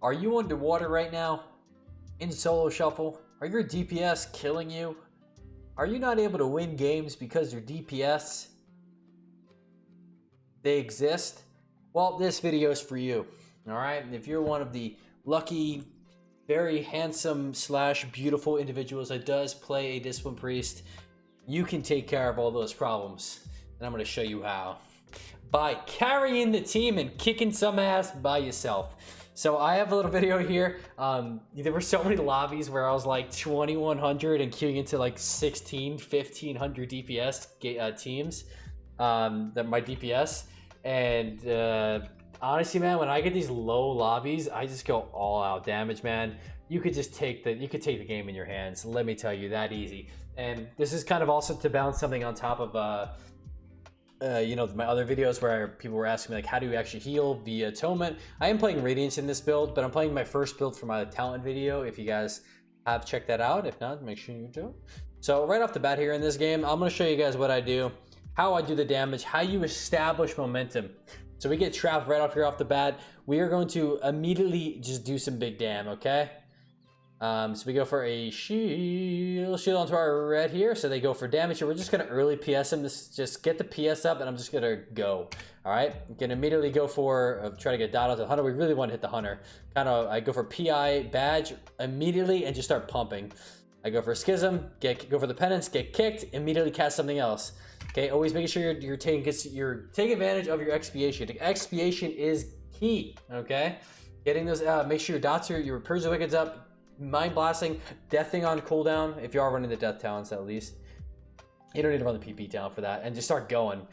Are you underwater right now in solo shuffle? Are your DPS killing you? Are you not able to win games because your DPS, they exist? Well, this video is for you. All right, if you're one of the lucky, very handsome slash beautiful individuals that does play a Discipline Priest, you can take care of all those problems, and I'm going to show you how by carrying the team and kicking some ass by yourself. So I have a little video here. There were so many lobbies where I was like 2100 and queuing into like 1500 DPS teams, that my DPS. And honestly, man, when I get these low lobbies, I just go all out damage, man. You could just take the game in your hands. Let me tell you, that easy. And this is kind of also to bounce something on top of my other videos where people were asking me like, how do you actually heal via Atonement? I am playing Radiance in this build, but I'm playing my first build for my talent video. If you guys have checked that out, if not, make sure you do. So right off the bat here in this game, I'm going to show you guys what I do, how I do the damage, how you establish momentum. So we get trapped right off here off the bat. We are going to immediately just do some big damn, okay? So we go for a shield onto our red here. So they go for damage here. We're just going to early PS him. Just get the PS up and I'm just going to go. All right. You can immediately go for, try to get dot onto the hunter. We really want to hit the hunter. I go for PI badge immediately and just start pumping. I go for schism, go for the penance, get kicked, immediately cast something else. Okay. Always making sure you're taking advantage of your expiation. The expiation is key. Okay. Getting those, make sure your dots are, your purge the wickeds up. Mind blasting, deathing on cooldown if you are running the death talents at least. You don't need to run the PP down for that, and just start going.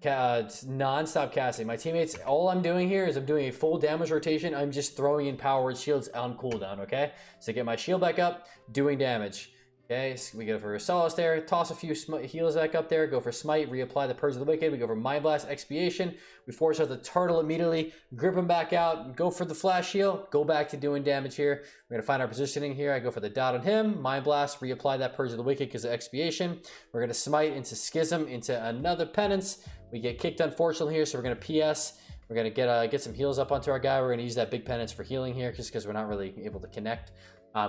Non-stop casting. My teammates, all I'm doing here is I'm doing a full damage rotation. I'm just throwing in power word shields on cooldown, okay? So get my shield back up, doing damage. Okay, so we go for Solace there, toss a few heals back up there, go for Smite, reapply the Purge of the Wicked, we go for Mind Blast, Expiation, we force out the Turtle immediately, grip him back out, go for the Flash Heal, go back to doing damage here. We're going to find our positioning here. I go for the dot on him, Mind Blast, reapply that Purge of the Wicked because of Expiation. We're going to Smite into Schism, into another Penance. We get kicked unfortunately here, so we're going to PS. We're going to get some heals up onto our guy. We're going to use that big Penance for healing here just because we're not really able to connect.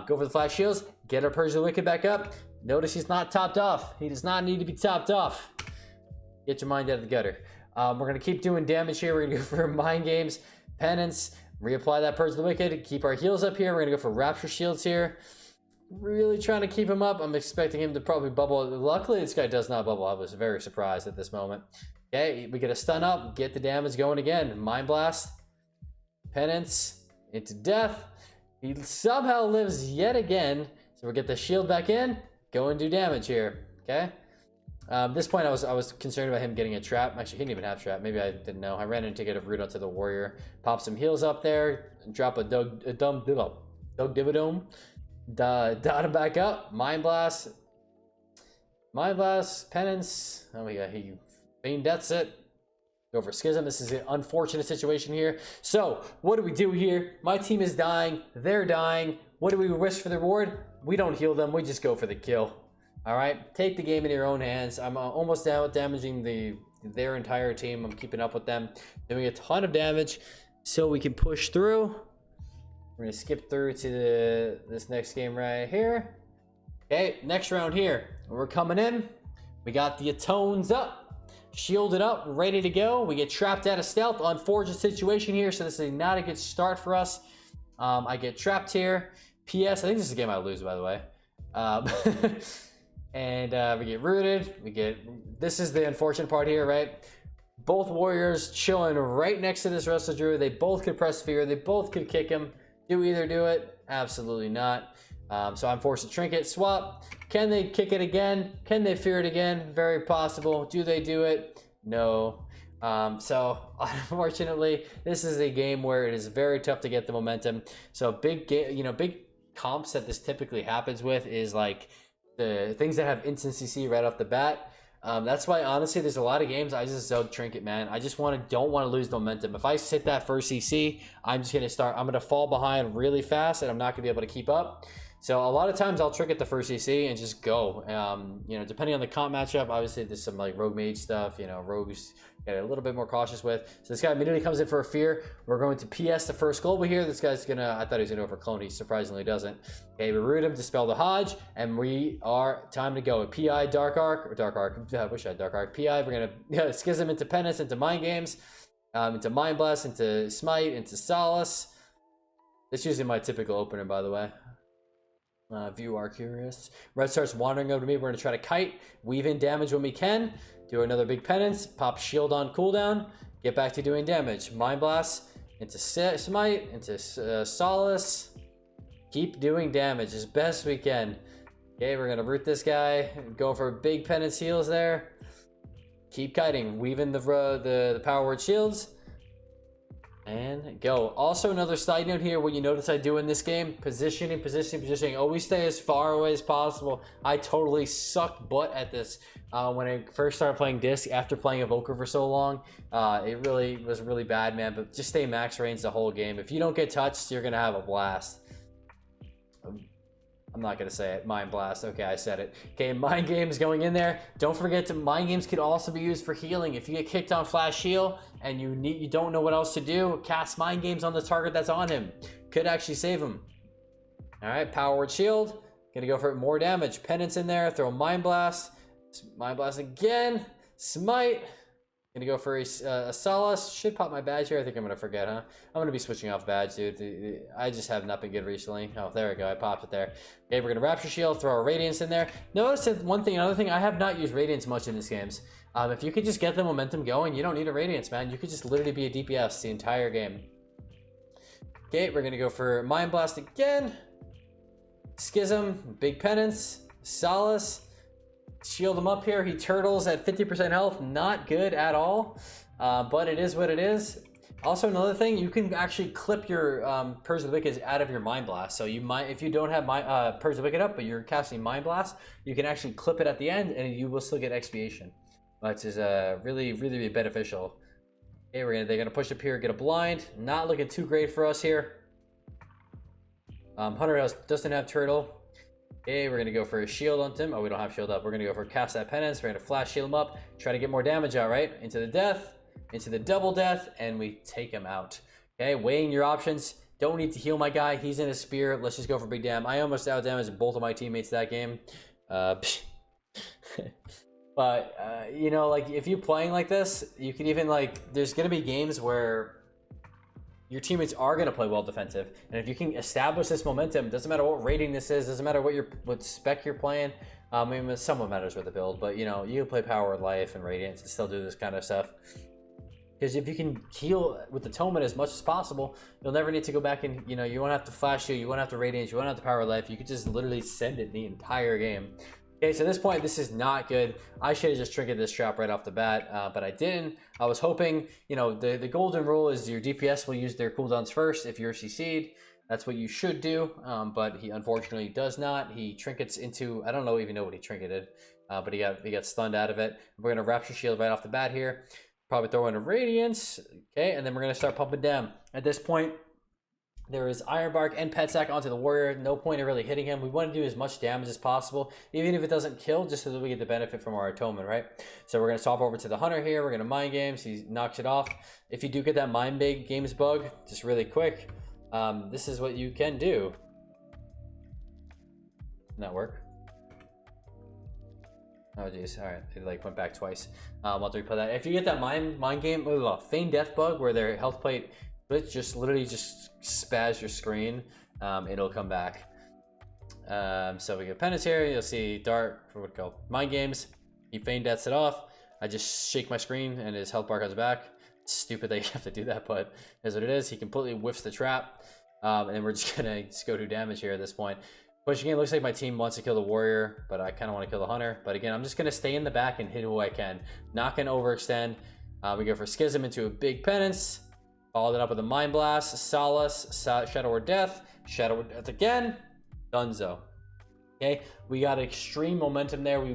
Go for the flash shields, get our Purge of the Wicked back up. Notice he's not topped off. He does not need to be topped off. Get your mind out of the gutter. We're going to keep doing damage here. We're going to go for Mind Games, Penance, reapply that Purge of the Wicked, keep our heals up here. We're going to go for Rapture Shields here. Really trying to keep him up. I'm expecting him to probably bubble. Luckily, this guy does not bubble. I was very surprised at this moment. Okay, we get a stun up, get the damage going again. Mind Blast, Penance, into death. He somehow lives yet again. So we get the shield back in, go and do damage here. Okay. At this point, I was concerned about him getting a trap. Actually, he didn't even have trap. Maybe I didn't know. I ran in to get a root onto the warrior. Pop some heals up there. Drop a Dog Dividome. Dot him back up. Mind Blast. Mind Blast. Penance. Oh my god, he Feign Deaths it. Go for Schism. This is an unfortunate situation here. So, what do we do here? My team is dying. They're dying. What do we risk for the reward? We don't heal them. We just go for the kill. All right? Take the game in your own hands. I'm almost down with damaging their entire team. I'm keeping up with them. Doing a ton of damage so we can push through. We're going to skip through to this next game right here. Okay, next round here. We're coming in. We got the Atones up. Shielded up, ready to go. We get trapped out of stealth. Unfortunate situation here, so this is not a good start for us. I get trapped here. PS, I think this is a game I lose, by the way. And we get rooted. This is the unfortunate part here, right? Both warriors chilling right next to this Wrestle Druid. They both could press fear. They both could kick him. Do either do it? Absolutely not. So I'm forced to trinket swap. Can they kick it again? Can they fear it again? Very possible. Do they do it? No. So unfortunately, this is a game where it is very tough to get the momentum. So big comps that this typically happens with is like the things that have instant CC right off the bat. That's why honestly, there's a lot of games I just zug trinket, man. I just don't want to lose momentum. If I hit that first CC, I'm just gonna fall behind really fast, and I'm not gonna be able to keep up. So a lot of times I'll trick at the first CC and just go. You know, depending on the comp matchup, obviously there's some like rogue mage stuff, you know, rogues get a little bit more cautious with. So this guy immediately comes in for a fear. We're going to PS the first global here. This guy's gonna, I thought he was gonna go for clone, he surprisingly doesn't. Okay, we root him, dispel the Hodge, and we are time to go. PI Dark Arc, or Dark Arc, I wish I had Dark Arc. PI, we're gonna schism into Penance, into Mind Games, into Mind Blast, into Smite, into Solace. That's usually my typical opener, by the way. If you are curious. Red starts wandering over to me. We're going to try to kite, weave in damage when we can, do another big penance, pop shield on cooldown, get back to doing damage. Mind Blast into Smite, into Solace. Keep doing damage as best we can. Okay, we're going to root this guy, go for big penance heals there. Keep kiting, weave in the power word shields. And go. Also, another side note here, what you notice I do in this game, positioning. Always stay as far away as possible. I totally sucked butt at this when I first started playing Disc after playing Evoker for so long. It really was really bad, man, but just stay max range the whole game. If you don't get touched, you're going to have a blast. I'm not going to say it. Mind Blast. Okay, I said it. Okay, Mind Games going in there. Don't forget to, Mind Games could also be used for healing. If you get kicked on Flash Heal and you don't know what else to do, cast Mind Games on the target that's on him. Could actually save him. All right, Power Word Shield. Gonna go for more damage. Penance in there. Throw Mind Blast. Mind Blast again. Smite. Gonna go for a Solace. Should pop my badge here. I think I'm gonna forget, huh? I'm gonna be switching off badge, dude. I just have not been good recently. Oh, there we go. I popped it there. Okay, we're gonna Rapture Shield, throw our Radiance in there. Notice that another thing, I have not used Radiance much in these games. If you could just get the momentum going, you don't need a Radiance, man. You could just literally be a DPS the entire game. Okay, we're gonna go for Mind Blast again. Schism, big penance, Solace. Shield him up here. He turtles at 50% health. Not good at all, but it is what it is. Also, another thing, you can actually clip your Purge the Wicked out of your Mind Blast. So you might, if you don't have Purge the Wicked up, but you're casting Mind Blast, you can actually clip it at the end, and you will still get expiation, which is really, really beneficial. Okay, they're gonna push up here, get a blind. Not looking too great for us here. Hunter House doesn't have turtle. Okay, we're gonna go for a shield on him. Oh, we don't have shield up. We're gonna go for cast that penance. We're gonna flash shield him up, try to get more damage out, right? Into the death, into the double death, and we take him out. Okay, weighing your options. Don't need to heal my guy. He's in a spear. Let's just go for big damage. I almost out damaged both of my teammates that game. But you know, like if you're playing like this, you can even like. There's gonna be games where your teammates are going to play well defensive, and if you can establish this momentum, doesn't matter what rating this is, doesn't matter what spec you're playing. I mean, somewhat matters with the build, but you know, you can play Power of Life and Radiance and still do this kind of stuff. Because if you can heal with Atonement as much as possible, you'll never need to go back and, you know, you won't have to flash you won't have to Radiance, you won't have to Power of Life. You could just literally send it the entire game. Okay, so at this point, this is not good. I should have just triggered this trap right off the bat, but I didn't. I was hoping, you know, the golden rule is your DPS will use their cooldowns first if you're CC'd. That's what you should do, but he unfortunately does not. He trinkets into, I don't even know what he trinketed, but he got stunned out of it. We're going to Rapture Shield right off the bat here. Probably throw in a Radiance, okay, and then we're going to start pumping down. At this point, there is Ironbark and Pet Sack onto the Warrior. No point in really hitting him. We want to do as much damage as possible, even if it doesn't kill, just so that we get the benefit from our Atonement, right? So we're going to swap over to the Hunter here. We're going to Mind Games. He knocks it off. If you do get that Mind Games bug, just really quick, this is what you can do. Didn't that work? Oh geez, all right, it like went back twice. I'll have to replay that. If you get that mind game, Feign Death bug where their health plate just literally just spaz your screen, it'll come back. So we get Penance here. You'll see Dart, what we call Mind Games. He Feign Deaths it off. I just shake my screen and his health bar comes back. It's stupid that you have to do that, but here's what it is. He completely whiffs the trap, and we're just gonna go do damage here at this point. Pushing in, looks like my team wants to kill the Warrior, but I kind of want to kill the Hunter. But again, I'm just going to stay in the back and hit who I can. Not going to overextend. We go for Schism into a big Penance. Followed it up with a Mind Blast, Solace, Shadow or Death, Shadow or Death again. Dunzo. Okay, we got extreme momentum there.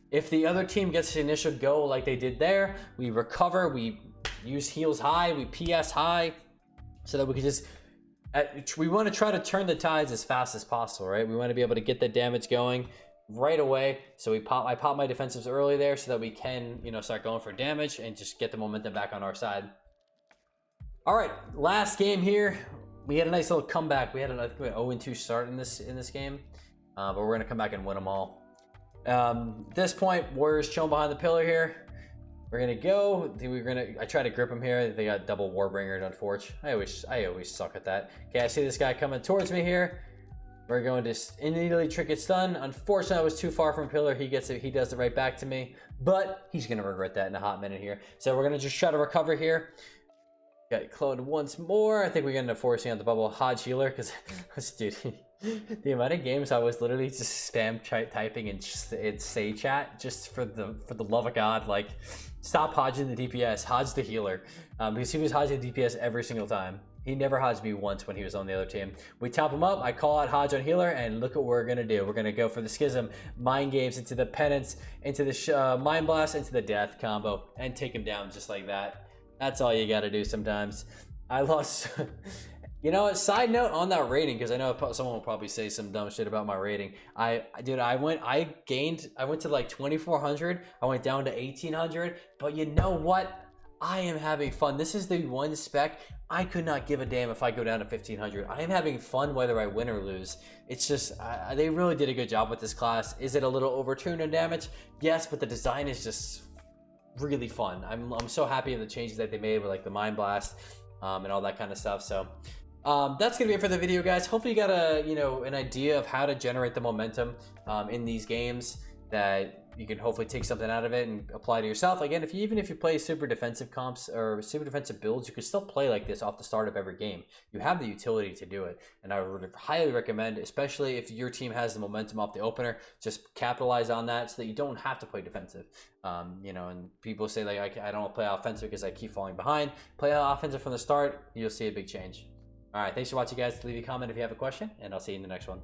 If the other team gets the initial go like they did there, we recover, we use heals high, we PS high, so that we can just We want to try to turn the tides as fast as possible, right? We want to be able to get the damage going right away. So I pop my defensives early there so that we can, you know, start going for damage and just get the momentum back on our side. All right, last game here. We had a nice little comeback. We had a 0-2 start in this game, but we're gonna come back and win them all. At this point, Warriors chilling behind the pillar here. We're gonna go. I try to grip him here. They got double Warbringer, unfortunately. I always suck at that. Okay, I see this guy coming towards me here. We're going to immediately Trinket Stun. Unfortunately, I was too far from pillar. He gets it. He does it right back to me, but he's gonna regret that in a hot minute here. So we're gonna just try to recover here. Got cloned once more. I think we're gonna forcing out the bubble Hodge healer because, dude, the amount of games I was literally just spam typing in say chat just for the love of God, like stop hodging the DPS, hodge the healer, because he was hodging the DPS every single time. He never hodged me once when he was on the other team. We top him up. I call out hodge on healer, and look at what we're gonna do. We're gonna go for the schism, mind games into the penance, into the mind blast, into the death combo, and take him down just like that. That's all you got to do sometimes. I lost. You know, side note on that rating, because I know someone will probably say some dumb shit about my rating. I went to like 2,400. I went down to 1,800. But you know what? I am having fun. This is the one spec I could not give a damn if I go down to 1,500. I am having fun whether I win or lose. It's just, they really did a good job with this class. Is it a little overtuned on damage? Yes, but the design is just really fun. I'm so happy with the changes that they made with like the mind blast and all that kind of stuff. So that's gonna be it for the video, guys. Hopefully you got an idea of how to generate the momentum in these games, that you can hopefully take something out of it and apply to yourself. Again, even if you play super defensive comps or super defensive builds, you can still play like this off the start of every game. You have the utility to do it, and I would highly recommend, especially if your team has the momentum off the opener, just capitalize on that so that you don't have to play defensive. You know, and people say like I don't play offensive because I keep falling behind. Play offensive from the start, you'll see a big change. All right, thanks for watching, guys. Leave a comment if you have a question, and I'll see you in the next one.